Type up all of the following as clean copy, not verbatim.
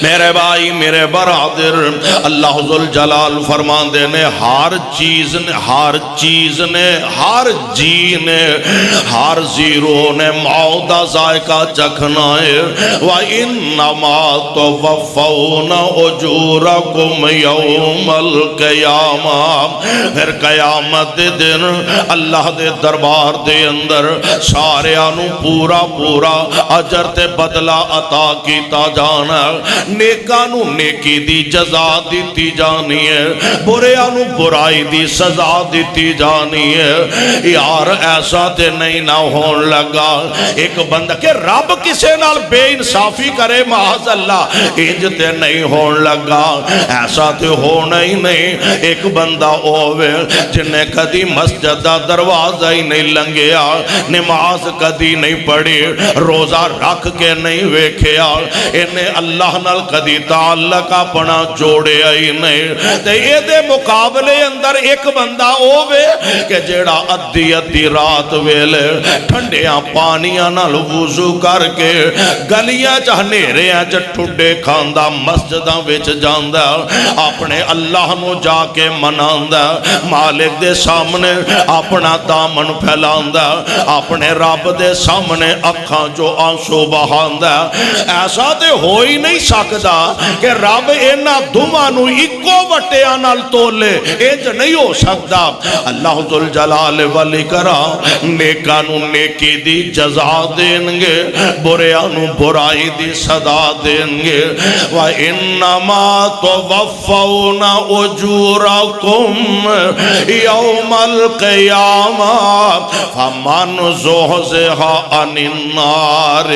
میرے بھائی میرے برادر، اللہ ذل جلال فرماندے نے ہر چیز نے، ہر چیز نے، ہر جی نے، ہر زیرو نے موت دا ذائقہ چکھنا ہے۔ وَإِنَّمَا تُوَفَّوْنَ أُجُورَكُمْ يَوْمَ الْقِيَامَةِ، پھر قیامت دے دن اللہ دے دربار دے اندر سارے آنو پورا پورا اجر تے بدلہ عطا کیتا جانا، نیکانو نیکی دی جزا دیتی جانی ہے، برے آنو برائی دی سزا دیتی جانی ہے۔ یار ایسا تے نہیں نہ ہون لگا ایک بندہ کہ رب کسے نال بے انصافی کرے، معاذ اللہ، انج تے نہیں ہون لگا، ایسا تے ہونا ہی نہیں۔ ایک بندہ ہووے جنہیں کدی مسجد دا دروازہ ہی نہیں لنگیا، نماز کدی نہیں پڑھی، روزہ رکھ کے نہیں ویکھیا، انہیں اللہ نال کدی تعلق اپنا جوڑے ہی نہیں، تے یہ دے مقابلے اندر ایک بندہ ہووے کہ جیڑا ادھی ادھی رات ویلے ٹھنڈیاں پانیاں نال وضو کر کے گلیاں چہنیریاں ٹھڈے کھاندا مسجداں وچ جاندا، اپنے اللہ نو جا کے مناندا، مالک دے سامنے اپنا دامن پھیلاندا، اپنے رب دے سامنے اکھاں جو آنسو بہاندا۔ ایسا تے ہو ہی نہیں سکدا کہ رب اینا دھواں نو اکو وٹیاں نال تولے، انج نہیں ہو سکدا۔ اللہ ذل جلال والاکرام نیکانو نیکی دی جزا دیں گے، بریانو برائی دی صدا دیں گے۔ وَإِنَّمَا تُوَفَّوْنَ أُجُورَكُمْ يَوْمَ الْقِيَامَةِ فَمَنْ زُحْزِحَ عَنِ النَّارِ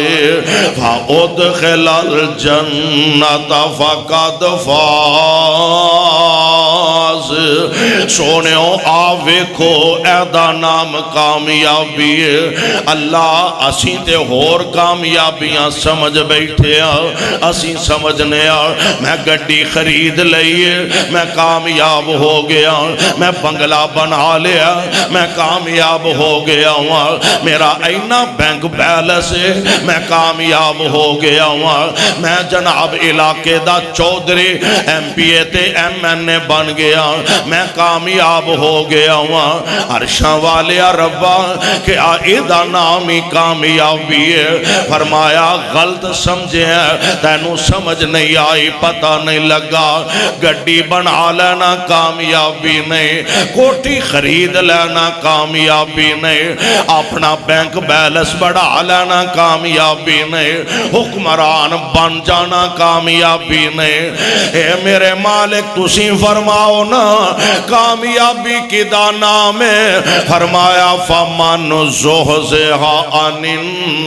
فَأُدْخِلَ الْجَنَّةَ فَقَدْ فَازَ۔ سونےو آویکھو ایدہ نام کامیابی ہے۔ اللہ اسیں تے ہور کامیابیاں سمجھ بیٹھے ہیں، اسیں سمجھنے ہیں میں گڈی خرید لئیے میں کامیاب ہو گیا، میں بنگلہ بنا لیا میں کامیاب ہو گیا ہوں، میرا اینا بینک بیلنس ہے میں کامیاب ہو گیا ہوں، میں جناب علاقے دا چودھری ایم پی اے تے ایم این اے بن گیا، میں کامیاب ہو گیا ہوں۔ عرشاں والے ربا کہ آئیدہ نامی کامیابی ہے، فرمایا غلط سمجھے ہیں، تینوں سمجھ نہیں آئی پتہ نہیں لگا، گڈی بنا لینا کامیابی نہیں، کوٹھی خرید لینا کامیابی نہیں، اپنا بینک بیلنس بڑھا لینا کامیابی نہیں، حکمران بن جانا کامیابی نہیں۔ اے میرے مالک تسی فرماؤ نا کامیابی کی نام ہے، فرمایا فَمَنْ زُحْزِحَ عَنِ النَّارِ،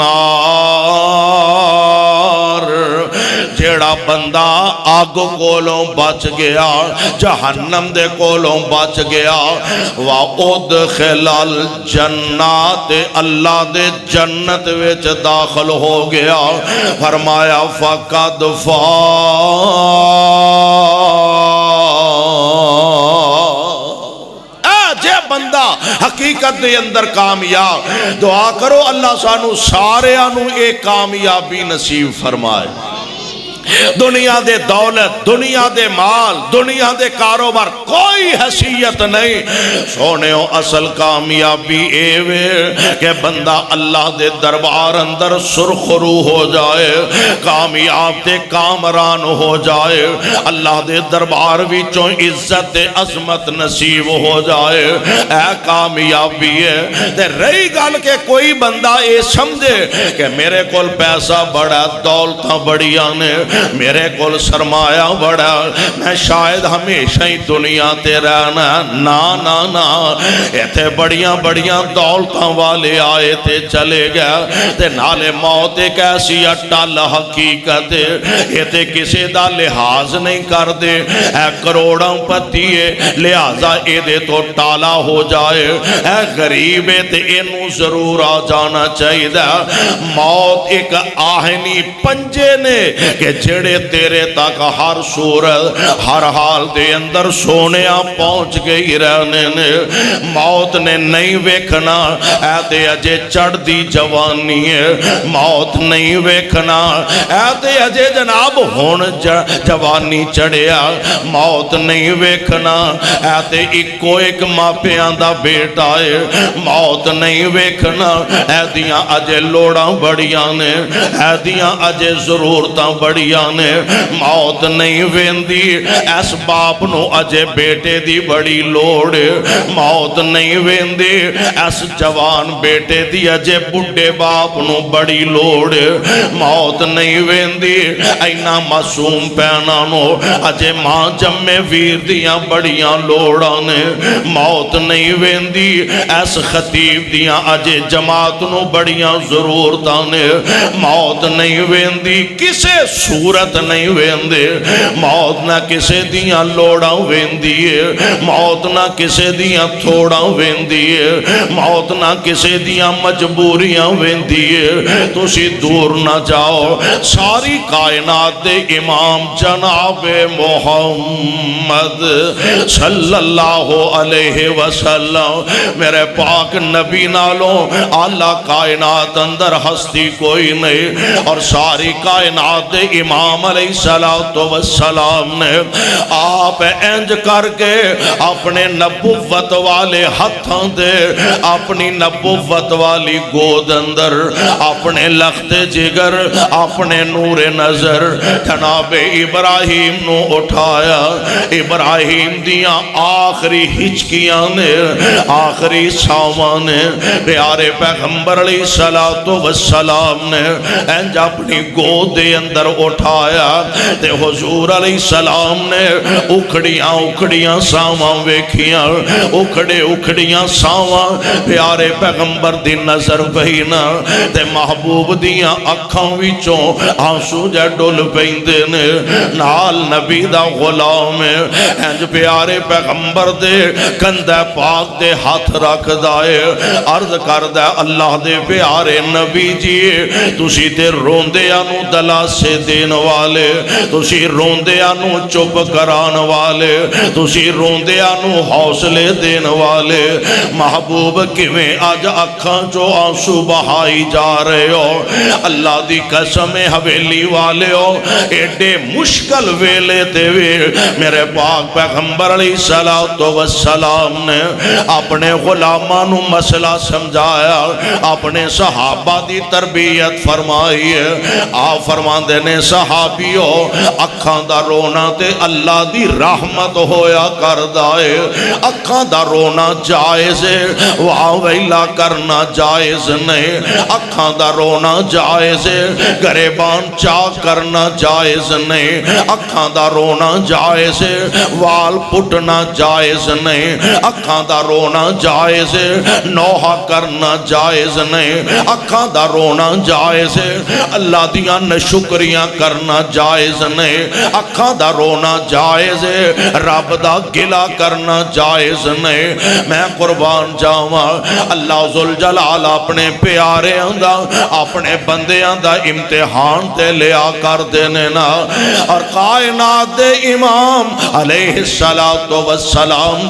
جیڑا بندہ آگ کولوں بچ گیا، جہنم دے کولوں بچ گیا، وَأُدْخِلَ الْجَنَّةِ اللہ دے جنت وچ داخل ہو گیا، فرمایا فَقَدْ جے بندہ حقیقت دے اندر کامیاب، دعا کرو اللہ سانو سارے آنو ایک کامیابی نصیب فرمائے۔ دنیا دے دولت، دنیا دے مال، دنیا دے کاروبار کوئی حیثیت نہیں، سونےو اصل کامیابی ایوے کہ بندہ اللہ دے دربار اندر سرخرو ہو جائے، کامیاب تے کامران ہو جائے، اللہ دے دربار وچوں عزت عظمت نصیب ہو جائے، اے کامیابی ہے۔ تے رہی گل کہ کوئی بندہ اے سمجھے کہ میرے کول پیسہ بڑا، دولتاں بڑیاں نے، میرے کول سرمایہ بڑا، میں شاید ہمیشہ ہی دنیا تے رہنا، نا نا نا، ایتھے بڑیاں بڑیاں دولتاں والے آئے تے چلے گئے، تے نالے موت ایک ایسی اٹل حقیقت ہے، ایتھے کسی دا لحاظ نہیں کر دے، اے کروڑوں پتیے لہذا اے دے تو ٹالا ہو جائے، اے غریب تے انو ضرور آ جانا چاہیے۔ موت ایک آہنی پنجے نے کہ جڑے تیرے تک ہر صورت ہر حال دے اندر سونیا پہنچ گئی رہنے نے موت نے نہیں ویکھنا اے تے اجے چڑھ دی جوانی ہے موت نہیں ویکھنا اے تے اجے جناب ہون جوانی چڑھیا موت نہیں ویکھنا اے تے اکو ایک ماپیاں دا بیٹا ہے موت نہیں ویکھنا اے دیاں اجے لوڑاں بڑیاں نے اے دیاں اجے ضرورتاں بڑیاں نے موت نہیں ویندی اس باپ نو اجے بیٹے دی بڑی لوڑ موت نہیں ویندی اس جوان بیٹے دی اجے بڑھے باپ نو بڑی لوڑ موت نہیں ویندی اینا معصوم پینا نو اجے ماں جمے ویر دیاں بڑیاں لوڑاں نے موت نہیں ویندی اس خطیب دیاں اجے جماعت نو بڑیاں ضرورتاں نے موت نہیں ویندی کسے صورت نہیں ویندے موت نہ کسے دیاں لوڑاں ویندی ہے موت نہ کسے دیاں تھوڑاں ویندی ہے موت نہ کسے دیاں مجبوریاں ویندی ہے تسی دور نہ جاؤ ساری کائنات دے امام جناب محمد صلی اللہ علیہ وسلم میرے پاک نبی نالوں اعلیٰ کائنات اندر ہستی کوئی نہیں اور ساری کائنات دے امام علیہ السلام نے آپ انج کر کے اپنے نبوت والے ہتھاں دے اپنی نبوت والی گود اندر اپنے لخت جگر اپنے نور نظر جناب ابراہیم نو اٹھایا ابراہیم دیاں آخری ہچکیاں نے آخری ساواں نے پیارے پیغمبر علیہ السلام نے انج اپنی گود دے اندر اٹھایا تے حضور علیہ السلام نے اکھڑیاں ساواں ویکھیاں اکھڑیاں ساواں پیارے پیغمبر دی نظر پہینا تے محبوب دیاں اکھاں وچوں آنسو جے ڈول پیندے نے نال نبی دا غلام انج پیارے پیغمبر دے کندھے پاک دے ہاتھ رکھ دائے عرض کر دے اللہ دے پیارے نبی جی تسی تے روندیاں نو دلاسے دین والے تسی روندیاں نو چپ کران والے تسی روندیاں نو حوصلے دین والے محبوب کیویں آج اکھاں جو آنسو بہائی جا رہے ہو اللہ دی قسم حویلی والے ہو ایڈے مشکل ویلے تے وے میرے پاک پیغمبر علیہ السلام نے اپنے غلاماں نو مسئلہ سمجھایا اپنے صحابہ دی تربیت فرمائی ہے آپ فرماندے نے صحابیو اکھاں دا رونا تے اللہ دی رحمت ہویا کر دائے اکھاں دا رونا جائز ہے واہ ویلا کرنا جائز نہیں اکھاں دا رونا جائز ہے گریبان چاک کرنا جائز نہیں اکھاں دا رونا جائز ہے وال پٹنا جائز نہیں اکھاں دا رونا جائز ہے نوحہ کرنا جائز نہیں اکھاں دا رونا جائز ہے اللہ دیاں نشکریاں کرنا جائز نہیں اکھاں دا رونا جائز ہے رب دا گلہ کرنا جائز نہیں میں قربان جاواں اللہ ذوالجلال اپنے پیاریاں دا اپنے بندیاں دا امتحان تے لیا کر دینے نا اور کائنات دے امام علیہ السلام